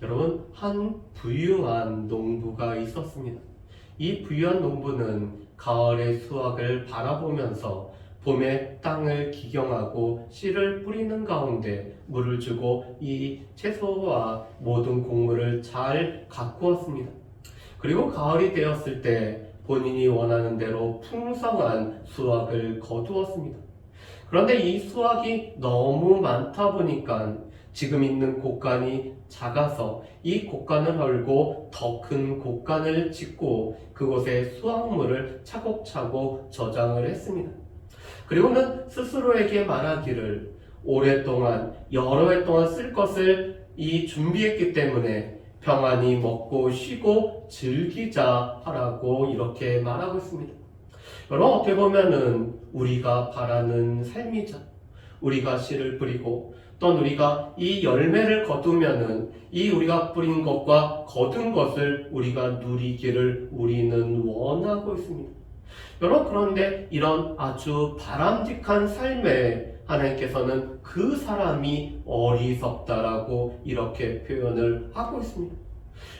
여러분, 한 부유한 농부가 있었습니다. 이 부유한 농부는 가을의 수확을 바라보면서 봄에 땅을 기경하고 씨를 뿌리는 가운데 물을 주고 이 채소와 모든 곡물을 잘 가꾸었습니다. 그리고 가을이 되었을 때 본인이 원하는 대로 풍성한 수확을 거두었습니다. 그런데 이 수확이 너무 많다 보니까 지금 있는 곡간이 작아서 이 곡간을 헐고 더 큰 곡간을 짓고 그곳에 수확물을 차곡차곡 저장을 했습니다. 그리고는 스스로에게 말하기를 오랫동안 여러 해 동안 쓸 것을 준비했기 때문에 평안히 먹고 쉬고 즐기자 하라고 이렇게 말하고 있습니다. 여러분, 어떻게 보면은 우리가 바라는 삶이죠. 우리가 씨를 뿌리고 또는 우리가 이 열매를 거두면은 이 우리가 뿌린 것과 거둔 것을 우리가 누리기를 우리는 원하고 있습니다. 여러분, 그런데 이런 아주 바람직한 삶에 하나님께서는 그 사람이 어리석다라고 이렇게 표현을 하고 있습니다.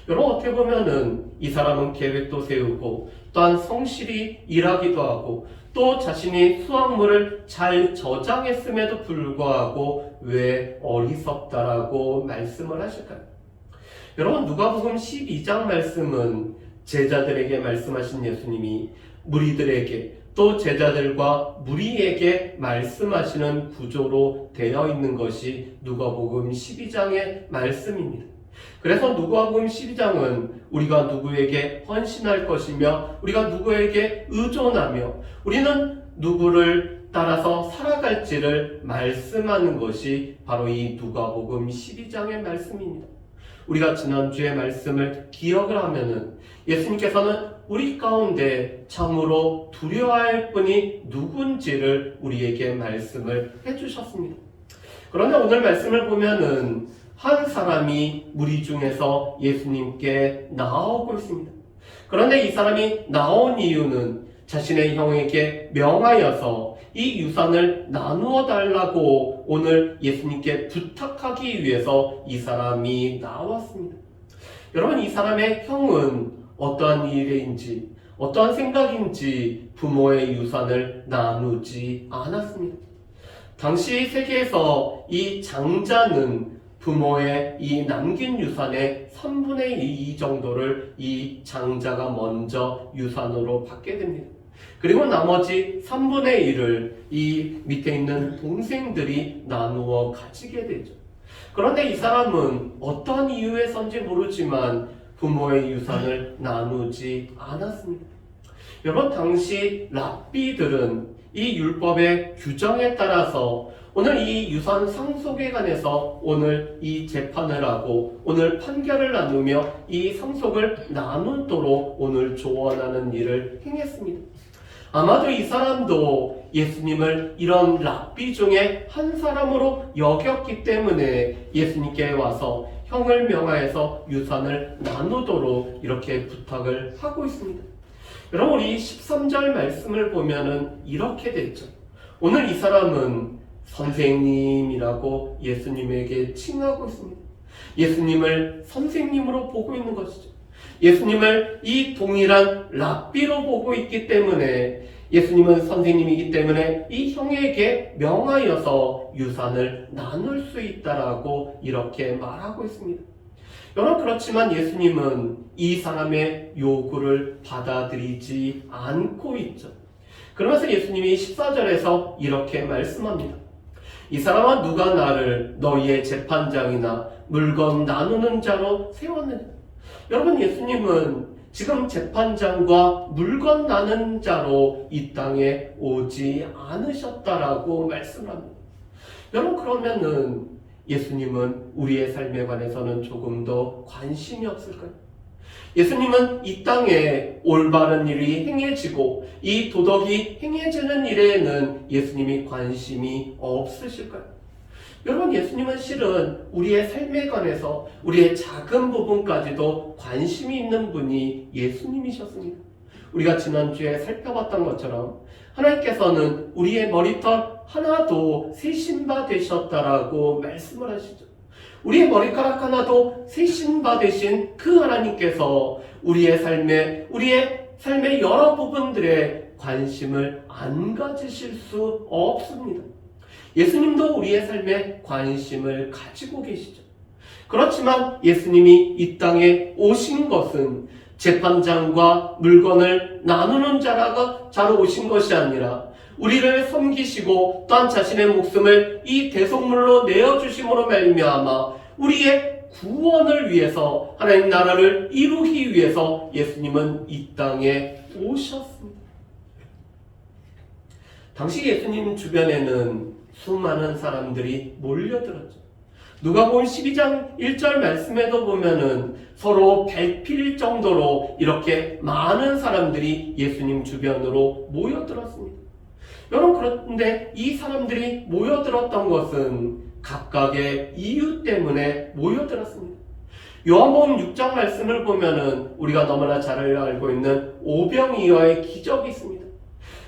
여러분, 어떻게 보면은 이 사람은 계획도 세우고 또한 성실히 일하기도 하고 또 자신이 수확물을 잘 저장했음에도 불구하고 왜 어리석다라고 말씀을 하실까요? 여러분, 누가복음 12장 말씀은 제자들에게 말씀하신 예수님이 무리들에게 또 제자들과 무리에게 말씀하시는 구조로 되어 있는 것이 누가복음 12장의 말씀입니다. 그래서 누가복음 12장은 우리가 누구에게 헌신할 것이며 우리가 누구에게 의존하며 우리는 누구를 따라서 살아갈지를 말씀하는 것이 바로 이 누가복음 12장의 말씀입니다. 우리가 지난주의 말씀을 기억을 하면은 예수님께서는 우리 가운데 참으로 두려워할 분이 누군지를 우리에게 말씀을 해주셨습니다. 그런데 오늘 말씀을 보면은 한 사람이 무리 중에서 예수님께 나오고 있습니다. 그런데 이 사람이 나온 이유는 자신의 형에게 명하여서 이 유산을 나누어 달라고 오늘 예수님께 부탁하기 위해서 이 사람이 나왔습니다. 여러분, 이 사람의 형은 어떠한 일인지 어떠한 생각인지 부모의 유산을 나누지 않았습니다. 당시 세계에서 이 장자는 부모의 이 남긴 유산의 3분의 2 정도를 이 장자가 먼저 유산으로 받게 됩니다. 그리고 나머지 3분의 1을 이 밑에 있는 동생들이 나누어 가지게 되죠. 그런데 이 사람은 어떠한 이유에서인지 모르지만 부모의 유산을 나누지 않았습니다. 여러분, 당시 랍비들은 이 율법의 규정에 따라서 오늘 이 유산 상속에 관해서 오늘 이 재판을 하고 오늘 판결을 나누며 이 상속을 나누도록 오늘 조언하는 일을 행했습니다. 아마도 이 사람도 예수님을 이런 랍비 중에 한 사람으로 여겼기 때문에 예수님께 와서 형을 명하여서 유산을 나누도록 이렇게 부탁을 하고 있습니다. 여러분, 우리 13절 말씀을 보면은 이렇게 되죠. 오늘 이 사람은 선생님이라고 예수님에게 칭하고 있습니다. 예수님을 선생님으로 보고 있는 것이죠. 예수님을 이 동일한 랍비로 보고 있기 때문에 예수님은 선생님이기 때문에 이 형에게 명하여서 유산을 나눌 수 있다라고 이렇게 말하고 있습니다. 여러분, 그렇지만 예수님은 이 사람의 요구를 받아들이지 않고 있죠. 그러면서 예수님이 14절에서 이렇게 말씀합니다. 이 사람은 누가 나를 너희의 재판장이나 물건 나누는 자로 세웠느냐? 여러분, 예수님은 지금 재판장과 물건 나누는 자로 이 땅에 오지 않으셨다라고 말씀합니다. 여러분, 그러면은 예수님은 우리의 삶에 관해서는 조금 더 관심이 없을까요? 예수님은 이 땅에 올바른 일이 행해지고 이 도덕이 행해지는 일에는 예수님이 관심이 없으실까요? 여러분, 예수님은 실은 우리의 삶에 관해서 우리의 작은 부분까지도 관심이 있는 분이 예수님이셨습니다. 우리가 지난주에 살펴봤던 것처럼 하나님께서는 우리의 머리털 하나도 세신 바 되셨다라고 말씀을 하시죠. 우리의 머리카락 하나도 세신받으신 그 하나님께서 우리의 삶의 여러 부분들에 관심을 안 가지실 수 없습니다. 예수님도 우리의 삶에 관심을 가지고 계시죠. 그렇지만 예수님이 이 땅에 오신 것은 재판장과 물건을 나누는 자로 오신 것이 아니라 우리를 섬기시고 또한 자신의 목숨을 이 대속물로 내어주심으로 말미암아 우리의 구원을 위해서, 하나님 나라를 이루기 위해서 예수님은 이 땅에 오셨습니다. 당시 예수님 주변에는 수많은 사람들이 몰려들었죠. 누가복음 12장 1절 말씀에도 보면은 서로 밟힐 정도로 이렇게 많은 사람들이 예수님 주변으로 모여들었습니다. 여러분, 그런데 이 사람들이 모여들었던 것은 각각의 이유 때문에 모여들었습니다. 요한복음 6장 말씀을 보면은 우리가 너무나 잘 알고 있는 오병이어의 기적이 있습니다.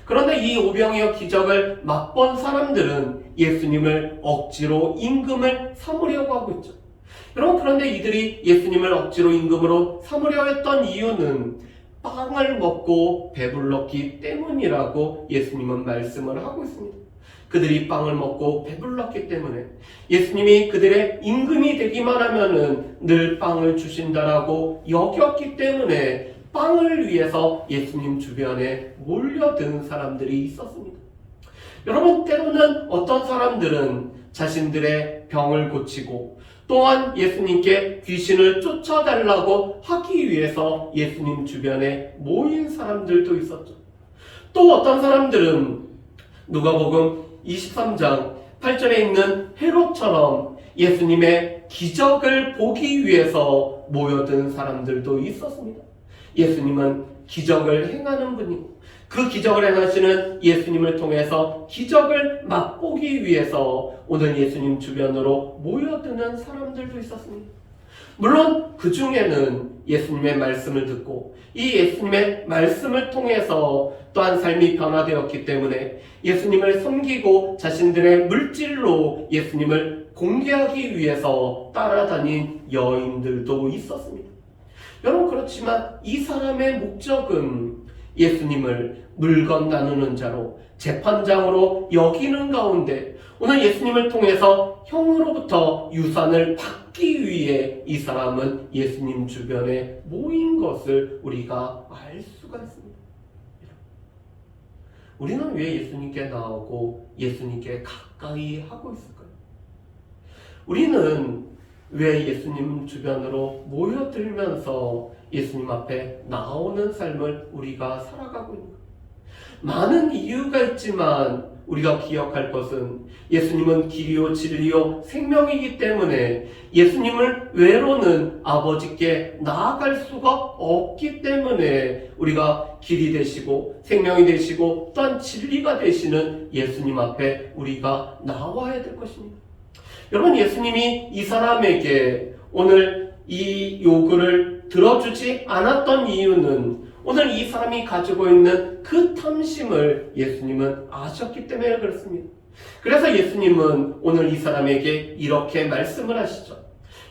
그런데 이 오병이어 기적을 맛본 사람들은 예수님을 억지로 임금을 삼으려고 하고 있죠. 여러분, 그런데 이들이 예수님을 억지로 임금으로 삼으려 했던 이유는 빵을 먹고 배불렀기 때문이라고 예수님은 말씀을 하고 있습니다. 그들이 빵을 먹고 배불렀기 때문에 예수님이 그들의 임금이 되기만 하면은 늘 빵을 주신다라고 여겼기 때문에 빵을 위해서 예수님 주변에 몰려든 사람들이 있었습니다. 여러분, 때로는 어떤 사람들은 자신들의 병을 고치고 또한 예수님께 귀신을 쫓아달라고 하기 위해서 예수님 주변에 모인 사람들도 있었죠. 또 어떤 사람들은 누가복음 23장 8절에 있는 헤롯처럼 예수님의 기적을 보기 위해서 모여든 사람들도 있었습니다. 예수님은 기적을 행하는 분이고 그 기적을 행하시는 예수님을 통해서 기적을 맛보기 위해서 오늘 예수님 주변으로 모여드는 사람들도 있었습니다. 물론 그 중에는 예수님의 말씀을 듣고 이 예수님의 말씀을 통해서 또한 삶이 변화되었기 때문에 예수님을 섬기고 자신들의 물질로 예수님을 공개하기 위해서 따라다닌 여인들도 있었습니다. 여러분, 그렇지만 이 사람의 목적은 예수님을 물건 나누는 자로, 재판장으로 여기는 가운데 오늘 예수님을 통해서 형으로부터 유산을 받기 위해 이 사람은 예수님 주변에 모인 것을 우리가 알 수가 있습니다. 우리는 왜 예수님께 나오고 예수님께 가까이 하고 있을까요? 우리는 왜 예수님 주변으로 모여들면서 예수님 앞에 나오는 삶을 우리가 살아가고 있는가? 많은 이유가 있지만 우리가 기억할 것은 예수님은 길이요 진리요 생명이기 때문에 예수님을 외로는 아버지께 나아갈 수가 없기 때문에 우리가 길이 되시고 생명이 되시고 또한 진리가 되시는 예수님 앞에 우리가 나와야 될 것입니다. 여러분, 예수님이 이 사람에게 오늘 이 요구를 들어주지 않았던 이유는 오늘 이 사람이 가지고 있는 그 탐심을 예수님은 아셨기 때문에 그렇습니다. 그래서 예수님은 오늘 이 사람에게 이렇게 말씀을 하시죠.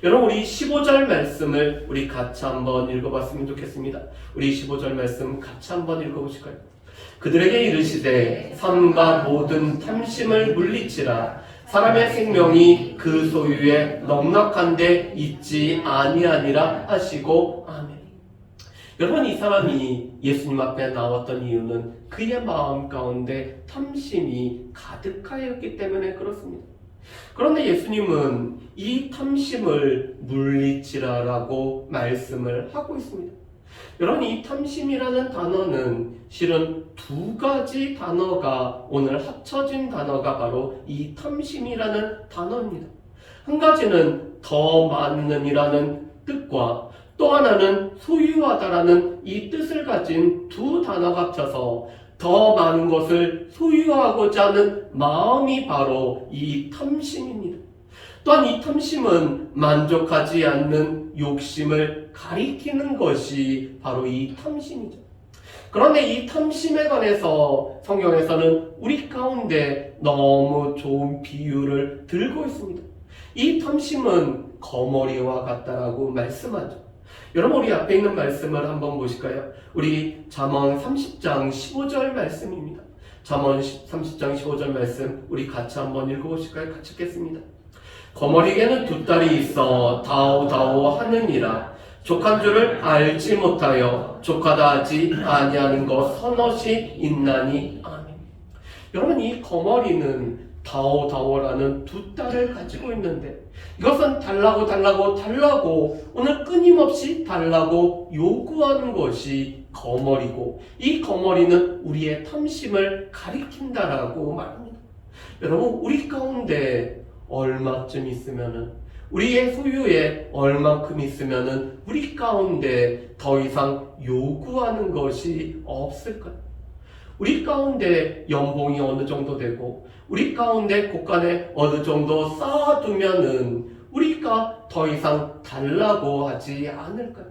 여러분, 우리 15절 말씀을 우리 같이 한번 읽어봤으면 좋겠습니다. 우리 15절 말씀 같이 한번 읽어보실까요? 그들에게 이르시되 삼가 모든 탐심을 물리치라. 사람의 생명이 그 소유에 넉넉한데 있지 아니하니라 하시고 아멘. 여러분, 이 사람이 예수님 앞에 나왔던 이유는 그의 마음 가운데 탐심이 가득하였기 때문에 그렇습니다. 그런데 예수님은 이 탐심을 물리치라라고 말씀을 하고 있습니다. 여러분, 이 탐심이라는 단어는 실은 두 가지 단어가 오늘 합쳐진 단어가 바로 이 탐심이라는 단어입니다. 한 가지는 더 많은 이라는 뜻과 또 하나는 소유하다라는 이 뜻을 가진 두 단어가 합쳐서 더 많은 것을 소유하고자 하는 마음이 바로 이 탐심입니다. 또한 이 탐심은 만족하지 않는 욕심을 가리키는 것이 바로 이 탐심이죠. 그런데 이 탐심에 관해서 성경에서는 우리 가운데 너무 좋은 비유를 들고 있습니다. 이 탐심은 거머리와 같다라고 말씀하죠. 여러분, 우리 앞에 있는 말씀을 한번 보실까요? 우리 잠언 30장 15절 말씀입니다. 잠언 30장 15절 말씀 우리 같이 한번 읽어보실까요? 같이 읽겠습니다. 거머리에게는 두 딸이 있어 다오다오 하느니라. 족한 줄을 알지 못하여 족하다 하지 아니하는 것 서너시 있나니. 아멘. 여러분, 이 거머리는 다오다오라는 두 딸을 가지고 있는데 이것은 달라고 오늘 끊임없이 달라고 요구하는 것이 거머리고, 이 거머리는 우리의 탐심을 가리킨다라고 말합니다. 여러분, 우리 가운데 얼마쯤 있으면은, 우리의 소유에 얼만큼 있으면은 우리 가운데 더 이상 요구하는 것이 없을까요? 우리 가운데 연봉이 어느 정도 되고 우리 가운데 곳간에 어느 정도 쌓아두면은 우리가 더 이상 달라고 하지 않을까요?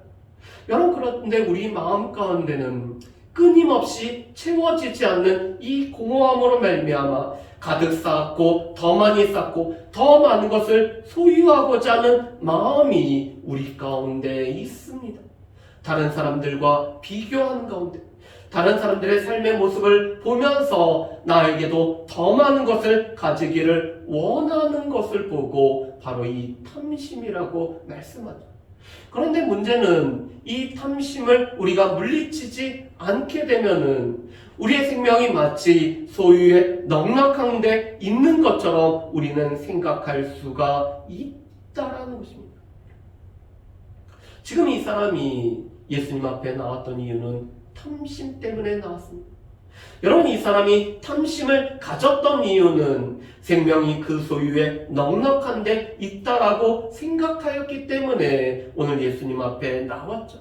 여러분, 그런데 우리 마음 가운데는 끊임없이 채워지지 않는 이 공허함으로 말미암아 가득 쌓았고 더 많이 쌓고 더 많은 것을 소유하고자 하는 마음이 우리 가운데 있습니다. 다른 사람들과 비교하는 가운데, 다른 사람들의 삶의 모습을 보면서 나에게도 더 많은 것을 가지기를 원하는 것을 보고 바로 이 탐심이라고 말씀하죠. 그런데 문제는 이 탐심을 우리가 물리치지 않게 되면은 우리의 생명이 마치 소유의 넉넉한 데 있는 것처럼 우리는 생각할 수가 있다라는 것입니다. 지금 이 사람이 예수님 앞에 나왔던 이유는 탐심 때문에 나왔습니다. 여러분, 이 사람이 탐심을 가졌던 이유는 생명이 그 소유에 넉넉한 데 있다라고 생각하였기 때문에 오늘 예수님 앞에 나왔죠.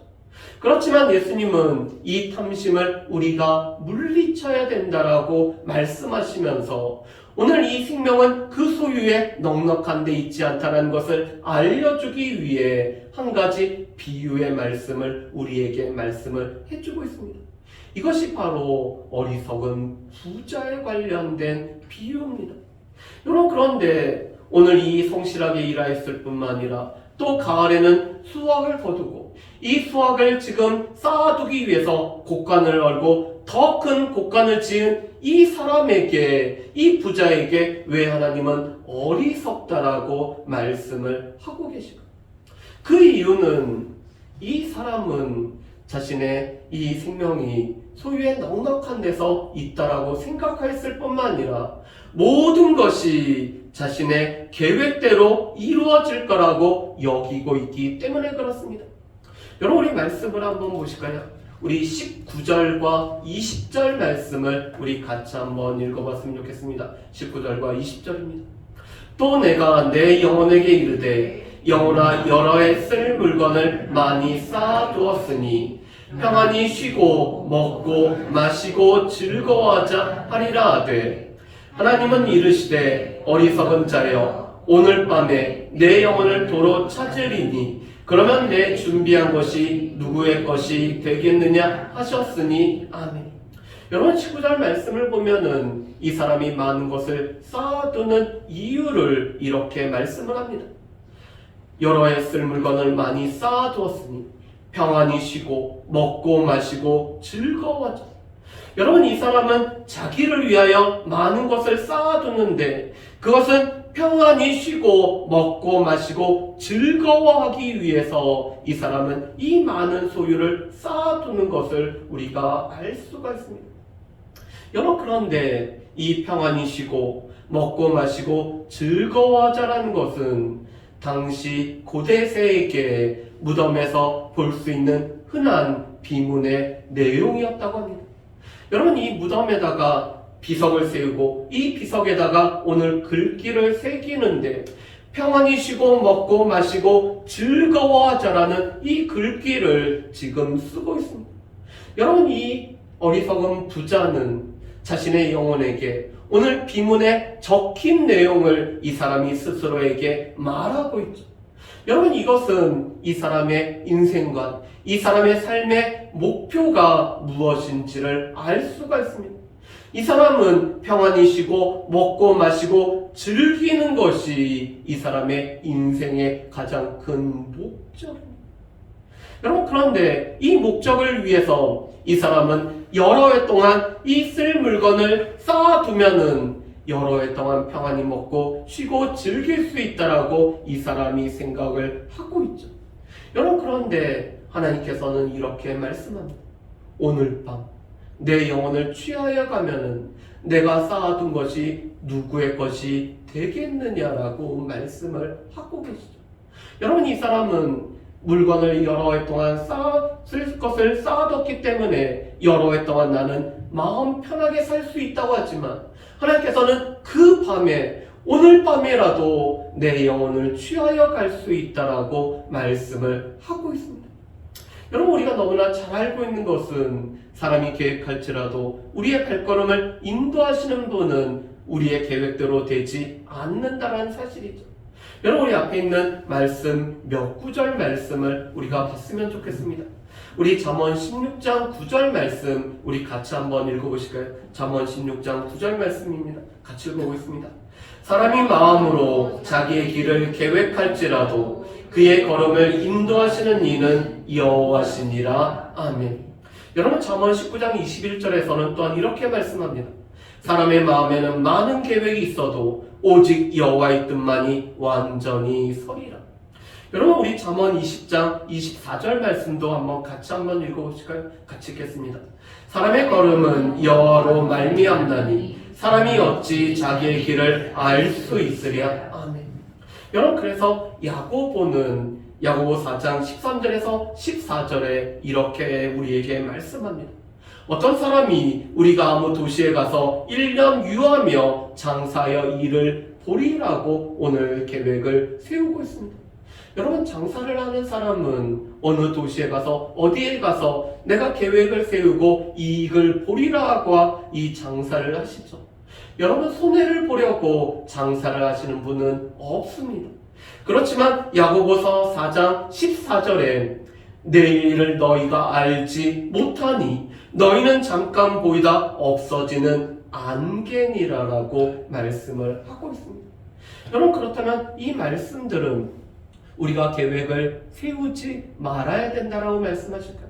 그렇지만 예수님은 이 탐심을 우리가 물리쳐야 된다라고 말씀하시면서 오늘 이 생명은 그 소유에 넉넉한 데 있지 않다는 것을 알려주기 위해 한 가지 비유의 말씀을 우리에게 말씀을 해주고 있습니다. 이것이 바로 어리석은 부자에 관련된 비유입니다. 여러분, 그런데 오늘 이 성실하게 일하였을 뿐만 아니라 또 가을에는 수확을 거두고 이 수확을 지금 쌓아두기 위해서 곡간을 얼고 더 큰 곡간을 지은 이 사람에게, 이 부자에게 왜 하나님은 어리석다라고 말씀을 하고 계십니까? 그 이유는 이 사람은 자신의 이 생명이 소유에 넉넉한 데서 있다라고 생각했을 뿐만 아니라 모든 것이 자신의 계획대로 이루어질 거라고 여기고 있기 때문에 그렇습니다. 여러분, 우리 말씀을 한번 보실까요? 우리 19절과 20절 말씀을 우리 같이 한번 읽어봤으면 좋겠습니다. 19절과 20절입니다. 또 내가 내 영혼에게 이르되 영혼아, 여러 해 쓸 물건을 많이 쌓아두었으니 평안히 쉬고 먹고 마시고 즐거워하자 하리라 하되, 하나님은 이르시되 어리석은 자여, 오늘 밤에 내 영혼을 도로 찾으리니 그러면 내 준비한 것이 누구의 것이 되겠느냐 하셨으니. 아멘. 여러분, 19절 말씀을 보면은 이 사람이 많은 것을 쌓아두는 이유를 이렇게 말씀을 합니다. 여러 해 쓸 물건을 많이 쌓아두었으니 평안히 쉬고 먹고 마시고 즐거워하자. 여러분, 이 사람은 자기를 위하여 많은 것을 쌓아두는데 그것은 평안히 쉬고 먹고 마시고 즐거워하기 위해서 이 사람은 이 많은 소유를 쌓아두는 것을 우리가 알 수가 있습니다. 여러분, 그런데 이 평안히 쉬고 먹고 마시고 즐거워하자라는 것은 당시 고대세에게 무덤에서 볼 수 있는 흔한 비문의 내용이었다고 합니다. 여러분, 이 무덤에다가 비석을 세우고 이 비석에다가 오늘 글귀를 새기는데 평안히 쉬고 먹고 마시고 즐거워하자라는 이 글귀를 지금 쓰고 있습니다. 여러분, 이 어리석은 부자는 자신의 영혼에게 오늘 비문에 적힌 내용을 이 사람이 스스로에게 말하고 있죠. 여러분, 이것은 이 사람의 인생관, 이 사람의 삶의 목표가 무엇인지를 알 수가 있습니다. 이 사람은 평안히 쉬고 먹고 마시고 즐기는 것이 이 사람의 인생의 가장 큰 목적입니다. 여러분, 그런데 이 목적을 위해서 이 사람은 여러 해 동안 이 쓸 물건을 쌓아두면은 여러 해 동안 평안히 먹고 쉬고 즐길 수 있다라고 이 사람이 생각을 하고 있죠. 여러분, 그런데 하나님께서는 이렇게 말씀합니다. 오늘 밤 내 영혼을 취하여 가면은 내가 쌓아둔 것이 누구의 것이 되겠느냐라고 말씀을 하고 계시죠. 여러분, 이 사람은 물건을 여러 해 동안 쓸 것을 쌓아뒀기 때문에 여러 해 동안 나는 마음 편하게 살 수 있다고 하지만 하나님께서는 그 밤에 오늘 밤이라도 내 영혼을 취하여 갈 수 있다라고 말씀을 하고 있습니다. 여러분, 우리가 너무나 잘 알고 있는 것은 사람이 계획할지라도 우리의 발걸음을 인도하시는 분은 우리의 계획대로 되지 않는다는 사실이죠. 여러분, 우리 앞에 있는 말씀 몇 구절 말씀을 우리가 봤으면 좋겠습니다. 우리 잠언 16장 9절 말씀 우리 같이 한번 읽어보실까요? 잠언 16장 9절 말씀입니다. 같이 읽어보겠습니다. 사람이 마음으로 자기의 길을 계획할지라도 그의 걸음을 인도하시는 이는 여호와시니라. 아멘. 여러분, 잠언 19장 21절에서는 또한 이렇게 말씀합니다. 사람의 마음에는 많은 계획이 있어도 오직 여호와의 뜻만이 완전히 서리라. 여러분, 우리 잠언 20장 24절 말씀도 같이 한번 읽어보실까요? 같이 읽겠습니다. 사람의 걸음은 여호와로 말미암나니 사람이 어찌 자기의 길을 알 수 있으랴. 아멘. 여러분, 그래서 야고보는 야고보 4장 13절에서 14절에 이렇게 우리에게 말씀합니다. 어떤 사람이 우리가 아무 도시에 가서 1년 유하며 장사하여 일을 보리라고 오늘 계획을 세우고 있습니다. 여러분, 장사를 하는 사람은 어느 도시에 가서 어디에 가서 내가 계획을 세우고 이익을 보리라고 이 장사를 하시죠. 여러분, 손해를 보려고 장사를 하시는 분은 없습니다. 그렇지만 야고보서 4장 14절에 내일을 너희가 알지 못하니 너희는 잠깐 보이다 없어지는 안개니라라고 말씀을 하고 있습니다. 여러분, 그렇다면 이 말씀들은 우리가 계획을 세우지 말아야 된다라고 말씀하실까요?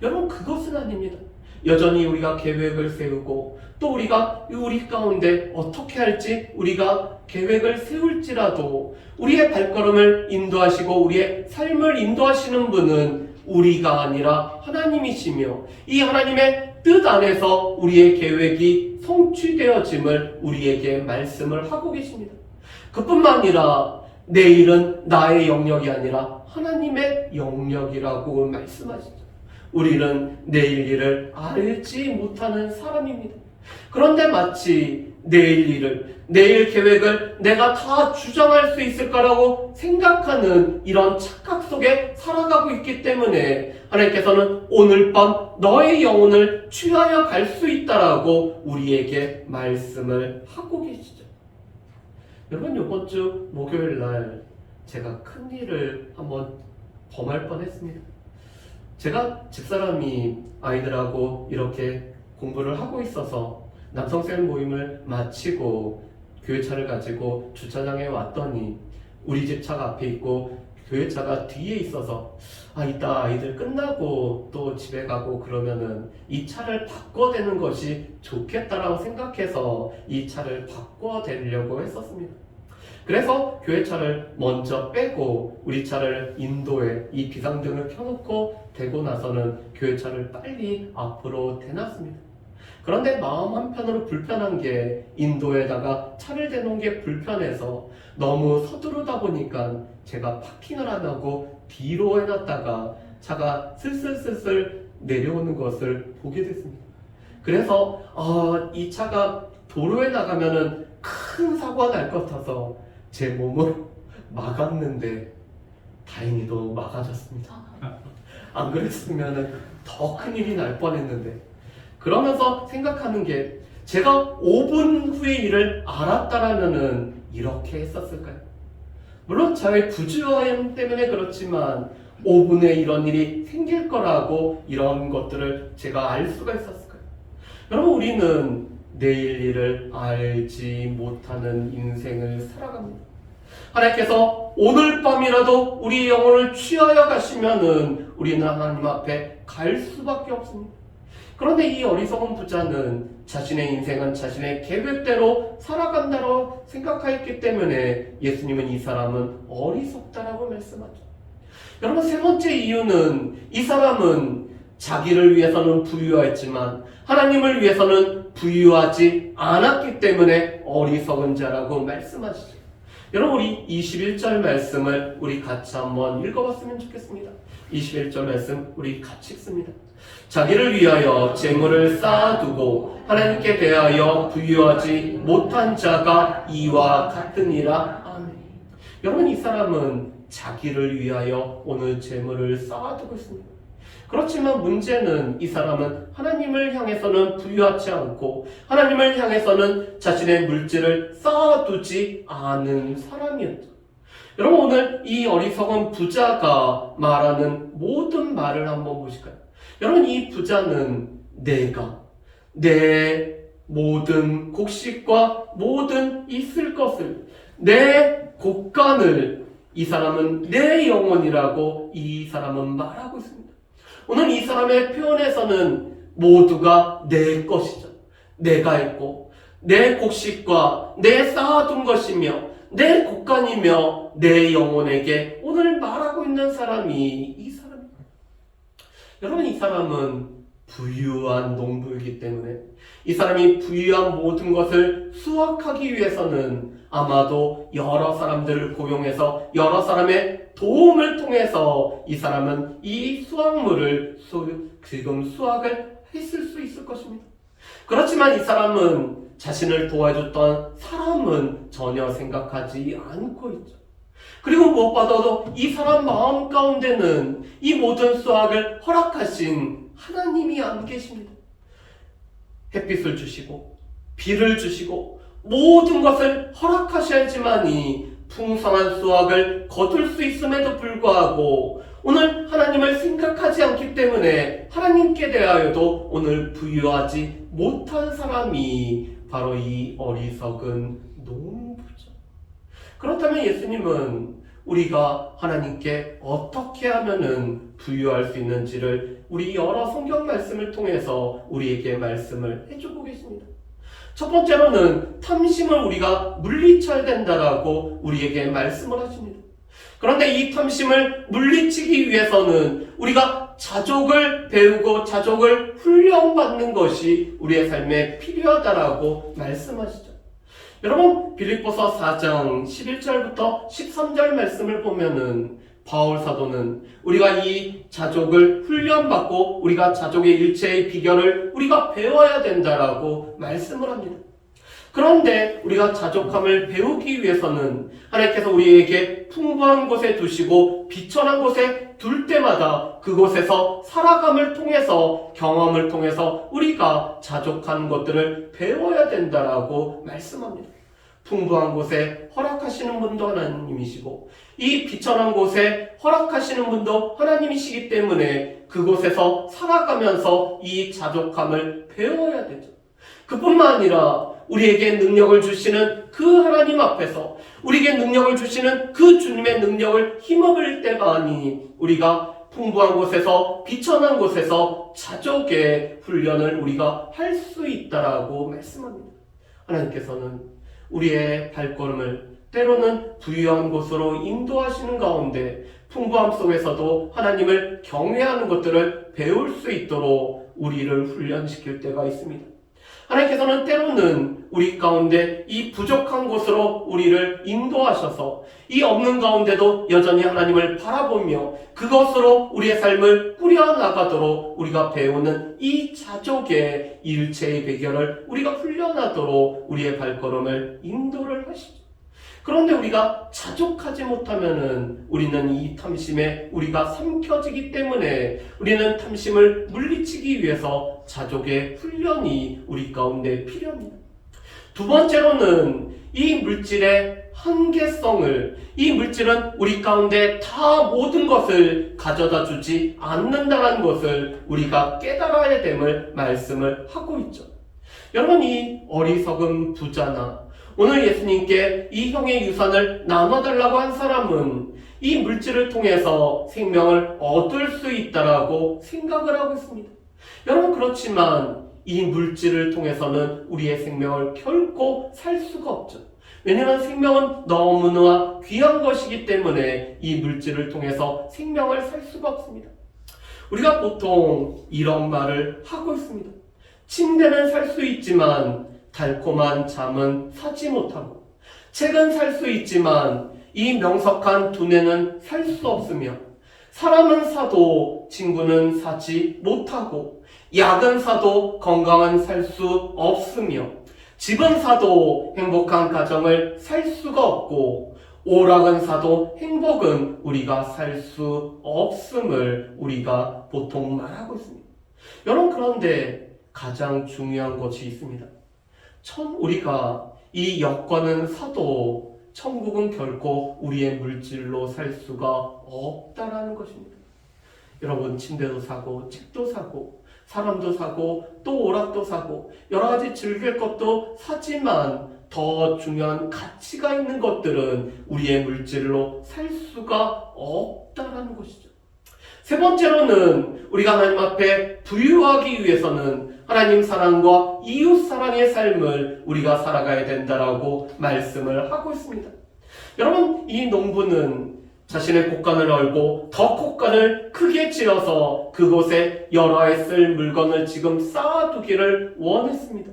여러분, 그것은 아닙니다. 여전히 우리가 계획을 세우고 또 우리가 우리 가운데 어떻게 할지 우리가 계획을 세울지라도 우리의 발걸음을 인도하시고 우리의 삶을 인도하시는 분은 우리가 아니라 하나님이시며 이 하나님의 뜻 안에서 우리의 계획이 성취되어짐을 우리에게 말씀을 하고 계십니다. 그뿐만 아니라 내일은 나의 영역이 아니라 하나님의 영역이라고 말씀하시죠. 우리는 내일 일을 알지 못하는 사람입니다. 그런데 마치 내일 계획을 내가 다 주장할 수 있을까라고 생각하는 이런 착각 속에 살아가고 있기 때문에 하나님께서는 오늘 밤 너의 영혼을 취하여 갈 수 있다라고 우리에게 말씀을 하고 계시죠. 여러분, 이번 주 목요일 날 제가 큰일을 한번 범할 뻔했습니다. 제가 집사람이 아이들하고 이렇게 공부를 하고 있어서 남성쌤 모임을 마치고 교회차를 가지고 주차장에 왔더니 우리 집 차가 앞에 있고 교회차가 뒤에 있어서 이따 아이들 끝나고 또 집에 가고 그러면은 이 차를 바꿔대는 것이 좋겠다라고 생각해서 이 차를 바꿔대려고 했었습니다. 그래서 교회차를 먼저 빼고 우리 차를 인도에 이 비상등을 켜놓고 대고 나서는 교회차를 빨리 앞으로 대놨습니다. 그런데 마음 한편으로 불편한 게 인도에다가 차를 대놓은 게 불편해서 너무 서두르다 보니까 제가 파킹을 안 하고 뒤로 해놨다가 차가 슬슬슬슬 내려오는 것을 보게 됐습니다. 그래서 이 차가 도로에 나가면은 큰 사고가 날 것 같아서 제 몸을 막았는데 다행히도 막아졌습니다. 안 그랬으면 더 큰일이 날 뻔했는데, 그러면서 생각하는 게 제가 5분 후에 일을 알았다라면은 이렇게 했었을까요? 물론 저의 부주의함 때문에 그렇지만 5분에 이런 일이 생길 거라고 이런 것들을 제가 알 수가 있었을까요? 여러분, 우리는 내일 일을 알지 못하는 인생을 살아갑니다. 하나님께서 오늘 밤이라도 우리 영혼을 취하여 가시면은 우리는 하나님 앞에 갈 수밖에 없습니다. 그런데 이 어리석은 부자는 자신의 인생은 자신의 계획대로 살아간다고 생각하였기 때문에 예수님은 이 사람은 어리석다라고 말씀하죠. 여러분, 세 번째 이유는 이 사람은 자기를 위해서는 부유했지만 하나님을 위해서는 부유하지 않았기 때문에 어리석은 자라고 말씀하시죠. 여러분, 우리 21절 말씀을 우리 같이 한번 읽어봤으면 좋겠습니다. 21절 말씀 우리 같이 읽습니다. 자기를 위하여 재물을 쌓아두고 하나님께 대하여 부유하지 못한 자가 이와 같으니라. 아멘. 여러분, 이 사람은 자기를 위하여 오늘 재물을 쌓아두고 있습니다. 그렇지만 문제는 이 사람은 하나님을 향해서는 부유하지 않고 하나님을 향해서는 자신의 물질을 쌓아두지 않은 사람이었죠. 여러분, 오늘 이 어리석은 부자가 말하는 모든 말을 한번 보실까요? 여러분, 이 부자는 내 모든 곡식과 모든 있을 것을, 내 곡간을 이 사람은 내 영혼이라고 이 사람은 말하고 있습니다. 오늘 이 사람의 표현에서는 모두가 내 것이죠. 내가 있고 내 곡식과 내 쌓아둔 것이며 내 곡간이며 내 영혼에게 오늘 말하고 있는 사람이 이 사람입니다. 여러분, 이 사람은 부유한 농부이기 때문에 이 사람이 부유한 모든 것을 수확하기 위해서는 아마도 여러 사람들을 고용해서 여러 사람의 도움을 통해서 이 사람은 이 수확물을 지금 수확을 했을 수 있을 것입니다. 그렇지만 이 사람은 자신을 도와줬던 사람은 전혀 생각하지 않고 있죠. 그리고 무엇보다도 이 사람 마음 가운데는 이 모든 수확을 허락하신 하나님이 안 계십니다. 햇빛을 주시고 비를 주시고 모든 것을 허락하셔야지만이 풍성한 수확을 거둘 수 있음에도 불구하고 오늘 하나님을 생각하지 않기 때문에 하나님께 대하여도 오늘 부유하지 못한 사람이 바로 이 어리석은 농부죠. 그렇다면 예수님은 우리가 하나님께 어떻게 하면은 부유할 수 있는지를 우리 여러 성경 말씀을 통해서 우리에게 말씀을 해주고 계십니다. 첫 번째로는 탐심을 우리가 물리쳐야 된다라고 우리에게 말씀을 하십니다. 그런데 이 탐심을 물리치기 위해서는 우리가 자족을 배우고 자족을 훈련받는 것이 우리의 삶에 필요하다라고 말씀하시죠. 여러분, 빌립보서 4장 11절부터 13절 말씀을 보면은 바울 사도는 우리가 이 자족을 훈련받고 우리가 자족의 일체의 비결을 우리가 배워야 된다라고 말씀을 합니다. 그런데 우리가 자족함을 배우기 위해서는 하나님께서 우리에게 풍부한 곳에 두시고 비천한 곳에 둘 때마다 그곳에서 살아감을 통해서 경험을 통해서 우리가 자족한 것들을 배워야 된다라고 말씀합니다. 풍부한 곳에 허락하시는 분도 하나님이시고 이 비천한 곳에 허락하시는 분도 하나님이시기 때문에 그곳에서 살아가면서 이 자족함을 배워야 되죠. 그뿐만 아니라 우리에게 능력을 주시는 그 하나님 앞에서 우리에게 능력을 주시는 그 주님의 능력을 힘입을 때만이 우리가 풍부한 곳에서 비천한 곳에서 자족의 훈련을 우리가 할 수 있다라고 말씀합니다. 하나님께서는 우리의 발걸음을 때로는 부유한 곳으로 인도하시는 가운데 풍부함 속에서도 하나님을 경외하는 것들을 배울 수 있도록 우리를 훈련시킬 때가 있습니다. 하나님께서는 때로는 우리 가운데 이 부족한 곳으로 우리를 인도하셔서 이 없는 가운데도 여전히 하나님을 바라보며 그것으로 우리의 삶을 꾸려나가도록 우리가 배우는 이 자족의 일체의 비결을 우리가 훈련하도록 우리의 발걸음을 인도를 하시죠. 그런데 우리가 자족하지 못하면은 우리는 이 탐심에 우리가 삼켜지기 때문에 우리는 탐심을 물리치기 위해서 자족의 훈련이 우리 가운데 필요합니다. 두 번째로는 이 물질의 한계성을, 이 물질은 우리 가운데 다 모든 것을 가져다 주지 않는다는 것을 우리가 깨달아야 됨을 말씀을 하고 있죠. 여러분, 이 어리석은 부자나 오늘 예수님께 이 형의 유산을 나눠달라고 한 사람은 이 물질을 통해서 생명을 얻을 수 있다라고 생각을 하고 있습니다. 여러분, 그렇지만 이 물질을 통해서는 우리의 생명을 결코 살 수가 없죠. 왜냐하면 생명은 너무나 귀한 것이기 때문에 이 물질을 통해서 생명을 살 수가 없습니다. 우리가 보통 이런 말을 하고 있습니다. 침대는 살 수 있지만 달콤한 잠은 사지 못하고, 책은 살 수 있지만 이 명석한 두뇌는 살 수 없으며, 사람은 사도 친구는 사지 못하고, 약은 사도 건강은 살 수 없으며, 집은 사도 행복한 가정을 살 수가 없고, 오락은 사도 행복은 우리가 살 수 없음을 우리가 보통 말하고 있습니다. 여러분, 그런데 가장 중요한 것이 있습니다. 우리가 이 여권은 사도 천국은 결코 우리의 물질로 살 수가 없다라는 것입니다. 여러분, 침대도 사고 책도 사고 사람도 사고 또 오락도 사고 여러 가지 즐길 것도 사지만 더 중요한 가치가 있는 것들은 우리의 물질로 살 수가 없다라는 것이죠. 세 번째로는 우리가 하나님 앞에 부유하기 위해서는 하나님 사랑과 이웃 사랑의 삶을 우리가 살아가야 된다라고 말씀을 하고 있습니다. 여러분, 이 농부는 자신의 곳간을 얼고 더 곳간을 크게 지어서 그곳에 여러 해 쓸 물건을 지금 쌓아두기를 원했습니다.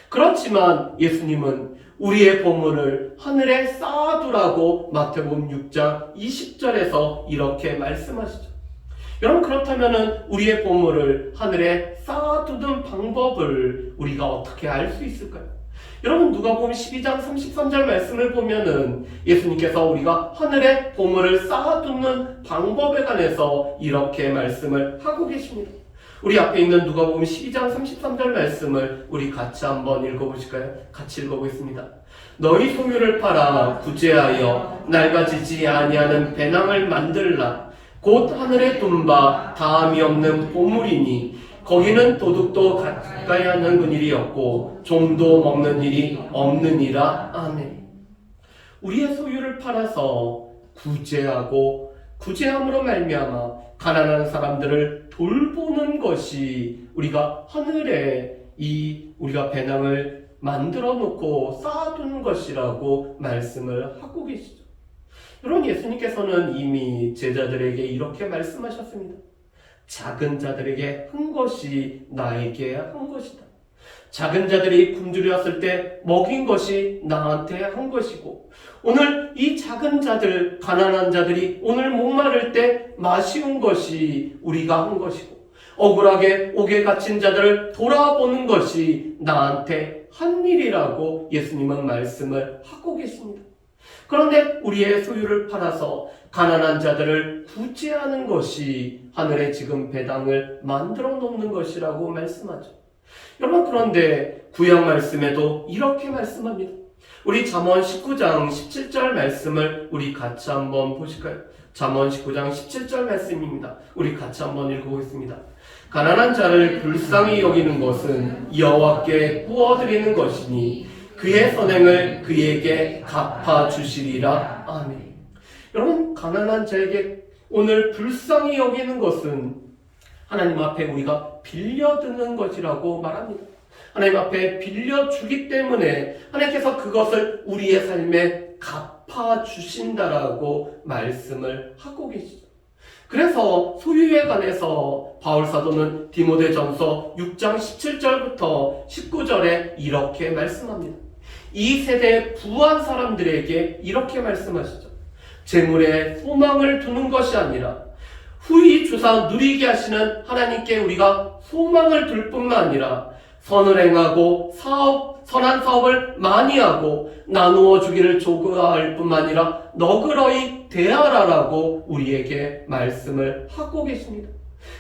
그렇지만 예수님은 우리의 보물을 하늘에 쌓아두라고 마태복음 6장 20절에서 이렇게 말씀하시죠. 여러분, 그렇다면 우리의 보물을 하늘에 쌓아두는 방법을 우리가 어떻게 알 수 있을까요? 여러분, 누가복음 12장 33절 말씀을 보면은 예수님께서 우리가 하늘에 보물을 쌓아두는 방법에 관해서 이렇게 말씀을 하고 계십니다. 우리 앞에 있는 누가복음 12장 33절 말씀을 우리 같이 한번 읽어보실까요? 같이 읽어보겠습니다. 너희 소유를 팔아 구제하여 낡아지지 아니하는 배낭을 만들라. 곧 하늘에 둔 바 다함이 없는 보물이니 거기는 도둑도 가까이 하는 일이 없고 좀도 먹는 일이 없느니라. 아멘. 우리의 소유를 팔아서 구제함으로 말미암아 가난한 사람들을 돌보는 것이 우리가 하늘에 우리가 배낭을 만들어 놓고 쌓아두는 것이라고 말씀을 하고 계시죠. 여러분, 예수님께서는 이미 제자들에게 이렇게 말씀하셨습니다. 작은 자들에게 한 것이 나에게 한 것이다. 작은 자들이 굶주렸을 때 먹인 것이 나한테 한 것이고, 오늘 이 작은 자들, 가난한 자들이 오늘 목마를 때 마시운 것이 우리가 한 것이고, 억울하게 옥에 갇힌 자들을 돌아보는 것이 나한테 한 일이라고 예수님은 말씀을 하고 계십니다. 그런데 우리의 소유를 팔아서 가난한 자들을 구제하는 것이 하늘에 지금 배당을 만들어 놓는 것이라고 말씀하죠. 여러분, 그런데 구약 말씀에도 이렇게 말씀합니다. 우리 잠언 19장 17절 말씀을 우리 같이 한번 보실까요? 잠언 19장 17절 말씀입니다. 우리 같이 한번 읽어보겠습니다. 가난한 자를 불쌍히 여기는 것은 여호와께 구워드리는 것이니 그의 선행을 그에게 갚아주시리라. 아멘. 여러분, 가난한 자에게 오늘 불쌍히 여기는 것은 하나님 앞에 우리가 빌려드는 것이라고 말합니다. 하나님 앞에 빌려주기 때문에 하나님께서 그것을 우리의 삶에 갚아주신다라고 말씀을 하고 계시죠. 그래서 소유에 관해서 바울사도는 디모데전서 6장 17절부터 19절에 이렇게 말씀합니다. 이 세대의 부한 사람들에게 이렇게 말씀하시죠. 재물에 소망을 두는 것이 아니라 후히 주사 누리게 하시는 하나님께 우리가 소망을 둘 뿐만 아니라 선을 행하고 선한 사업을 많이 하고 나누어 주기를 조그할 뿐만 아니라 너그러이 대하라라고 우리에게 말씀을 하고 계십니다.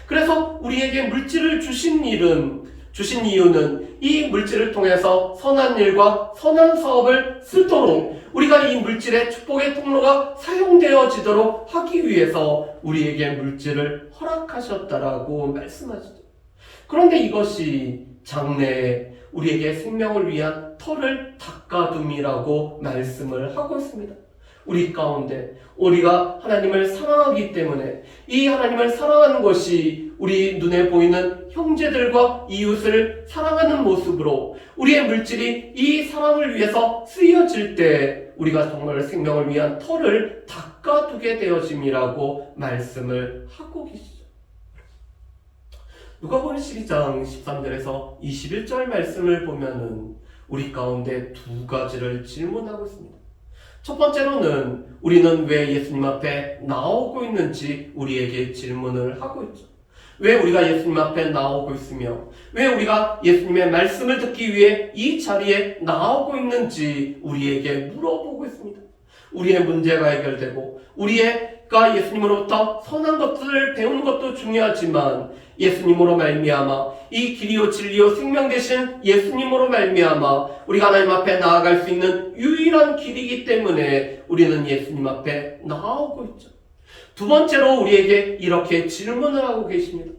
그래서 우리에게 물질을 주신 이유는 이 물질을 통해서 선한 일과 선한 사업을 쓰도록 우리가 이 물질의 축복의 통로가 사용되어지도록 하기 위해서 우리에게 물질을 허락하셨다라고 말씀하시죠. 그런데 이것이 장래에 우리에게 생명을 위한 터를 닦아둠이라고 말씀을 하고 있습니다. 우리 가운데 우리가 하나님을 사랑하기 때문에 이 하나님을 사랑하는 것이 우리 눈에 보이는 형제들과 이웃을 사랑하는 모습으로 우리의 물질이 이 사랑을 위해서 쓰여질 때 우리가 정말 생명을 위한 터를 닦아두게 되어짐이라고 말씀을 하고 계시죠. 누가복음 12장 13절에서 21절 말씀을 보면은 우리 가운데 두 가지를 질문하고 있습니다. 첫 번째로는 우리는 왜 예수님 앞에 나오고 있는지 우리에게 질문을 하고 있죠. 왜 우리가 예수님 앞에 나오고 있으며 왜 우리가 예수님의 말씀을 듣기 위해 이 자리에 나오고 있는지 우리에게 물어보고 있습니다. 우리의 문제가 해결되고 우리가 예수님으로부터 선한 것들을 배우는 것도 중요하지만 예수님으로 말미암아 이 길이요 진리요 생명 되신 예수님으로 말미암아 우리가 하나님 앞에 나아갈 수 있는 유일한 길이기 때문에 우리는 예수님 앞에 나오고 있죠. 두 번째로 우리에게 이렇게 질문을 하고 계십니다.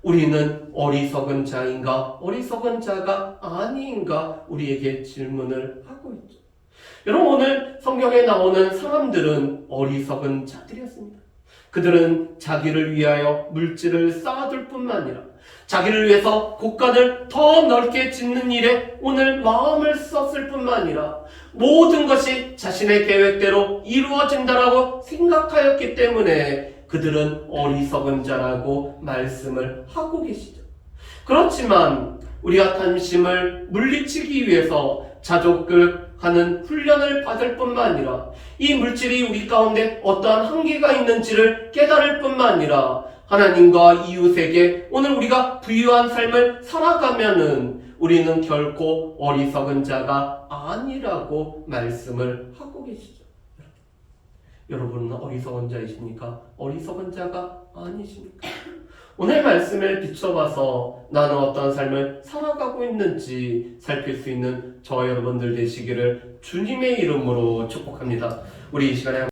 우리는 어리석은 자인가 어리석은 자가 아닌가 우리에게 질문을 하고 있죠. 여러분, 오늘 성경에 나오는 사람들은 어리석은 자들이었습니다. 그들은 자기를 위하여 물질을 쌓아둘 뿐만 아니라 자기를 위해서 곳간을 더 넓게 짓는 일에 오늘 마음을 썼을 뿐만 아니라 모든 것이 자신의 계획대로 이루어진다라고 생각하였기 때문에 그들은 어리석은 자라고 말씀을 하고 계시죠. 그렇지만 우리가 탐심을 물리치기 위해서 자족하는 훈련을 받을 뿐만 아니라 이 물질이 우리 가운데 어떠한 한계가 있는지를 깨달을 뿐만 아니라 하나님과 이웃에게 오늘 우리가 부유한 삶을 살아가면은 우리는 결코 어리석은 자가 아니라고 말씀을 하고 계시죠. 여러분은 어리석은 자이십니까? 어리석은 자가 아니십니까? 오늘 말씀을 비춰봐서 나는 어떤 삶을 살아가고 있는지 살필 수 있는 저와 여러분들 되시기를 주님의 이름으로 축복합니다. 우리 이 시간에